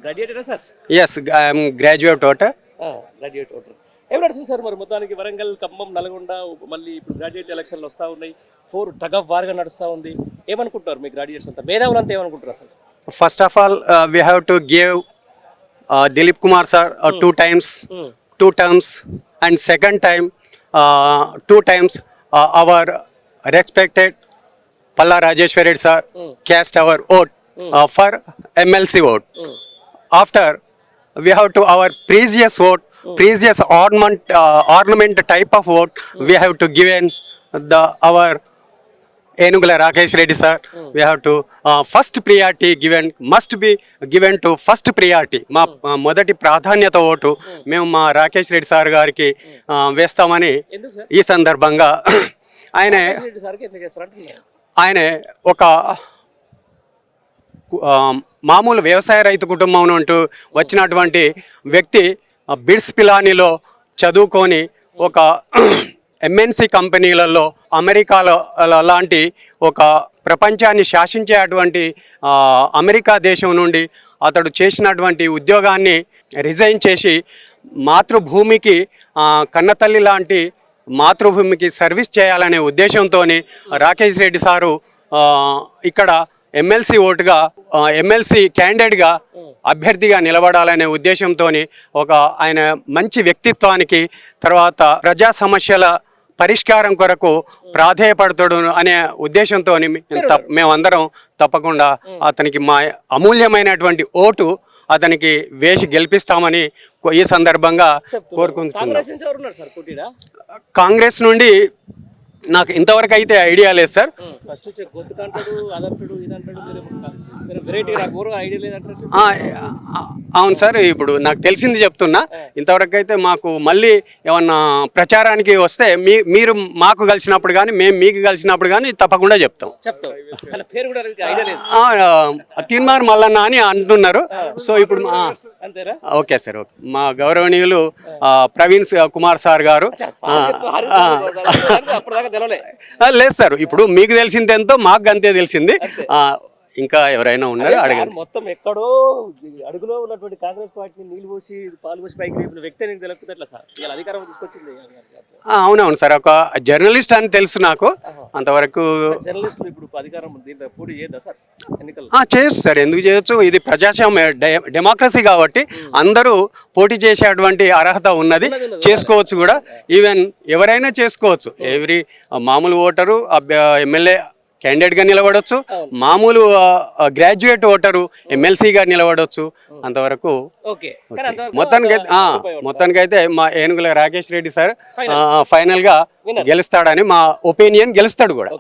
గ్రాడ్యుయేటరా sir? Yes, I am graduate voter. Graduate voter. ఏం నడుస్తుంది sir మరి మొత్తానికి వరంగల్, ఖమ్మం, నల్గొండ మళ్ళీ ఇప్పుడు గ్రాడ్యుయేట్ ఎలక్షన్లు వస్తూ ఉన్నాయి. 4 టగ్ ఆఫ్ వార్గా నడుస్తూ ఉంది. ఏమనుకుంటారు మీ గ్రాడ్యుయేట్స్ అంతా, మేధావులు అంతా ఏమనుకుంటారు అసలు? First of all, we have to give Dilip Kumar sir two terms, and second time, 2 times our respected Palla Rajeshwari sir cast our vote for MLC vote. After we have to our previous vote, previous ornament type of vote, we have to give in our Enugula Rakesh Reddy sir. We have to first priority must be given to first priority. మా మొదటి ప్రాధాన్యత vote మేము మా Rakesh Reddy sir గారికి వేస్తామని ఎందుకు sir? ఈ సందర్భంగా ఆయన సార్కి ఎందుకు వేస్తారు అంటున్నారు? ఆయన ఒక మామూలు వ్యవసాయ రైతు కుటుంబం నుండి వచ్చినటువంటి వ్యక్తి బిడ్స్ పిలానీలో చదువుకొని ఒక ఎంఎన్సి కంపెనీలలో అమెరికాలో లాంటి ఒక ప్రపంచాన్ని శాసించేటువంటి అమెరికా దేశం నుండి అతడు చేసినటువంటి ఉద్యోగాన్ని రిజైన్ చేసి మాతృభూమికి కన్నతల్లి లాంటి మాతృభూమికి సర్వీస్ చేయాలనే ఉద్దేశంతో రాకేష్ రెడ్డి సారు ఇక్కడ ఎమ్మెల్సీ ఓటుగా ఎమ్మెల్సీ క్యాండిడేట్గా అభ్యర్థిగా నిలబడాలనే ఉద్దేశంతో ఒక ఆయన మంచి వ్యక్తిత్వానికి తర్వాత ప్రజా సమస్యల పరిష్కారం కొరకు ప్రాధేయపడతాడు అనే ఉద్దేశంతో మేమందరం తప్పకుండా అతనికి మా అమూల్యమైనటువంటి ఓటు అతనికి వేసి గెలిపిస్తామని ఈ సందర్భంగా కోరుకుంటున్నాం. కాంగ్రెస్ నుండి నాకు ఇంతవరకు అయితే ఐడియా లేదు సార్. అవును సార్, ఇప్పుడు నాకు తెలిసింది చెప్తున్నా. ఇంతవరకు అయితే మాకు మళ్ళీ ఏమన్నా ప్రచారానికి వస్తే మీరు మాకు కలిసినప్పుడు కానీ మేము మీకు కలిసినప్పుడు కానీ తప్పకుండా చెప్తాం. తీన్మార్ మల్లన్న అని అంటున్నారు. సో ఇప్పుడు ఓకే సార్, ఓకే. మా గౌరవనీయులు ప్రవీణ్ కుమార్ సార్ గారు. లేదు సార్, ఇప్పుడు మీకు తెలిసింది ఎంతో మాకు అంతే తెలిసింది. ఇంకా ఎవరైనా ఉన్నారో అడగండి. మొత్తం ఎక్కడో అడుగులో ఉన్నటువంటి కాంగ్రెస్ పార్టీని నీళ్ళు పోసి పాలు పోసి పైకి లేపిన వ్యక్తి నీకు తెలియకపోతే ఎట్లా సార్ ఇలా అధికారం తీసుకొచ్చింది? అవునవును సార్, ఒక జర్నలిస్ట్ అని తెలుసు నాకు. అంతవరకు జర్నలిస్టులు ఇప్పుడు అధికారం దీంట్లో పోటీ చేయొద్దా సార్ ఎన్నికలు? చేయొచ్చు సార్, ఎందుకు చేయొచ్చు? ఇది ప్రజాస్వామ్య డెమోక్రసీ కాబట్టి అందరూ పోటీ చేసేటువంటి అర్హత ఉన్నది, చేసుకోవచ్చు కూడా. ఈవెన్ ఎవరైనా చేసుకోవచ్చు. ఎవరి మామూలు ఓటరు ఎమ్మెల్యే క్యాండిడేట్గా నిలబడవచ్చు, మామూలు గ్రాడ్యుయేట్ ఓటరు ఎమ్మెల్సీగా నిలబడవచ్చు. అంతవరకు మొత్తానికైతే మా ఏనుగుల రాకేష్ రెడ్డి సార్ ఫైనల్గా గెలుస్తాడని మా ఒపీనియన్, గెలుస్తాడు కూడా.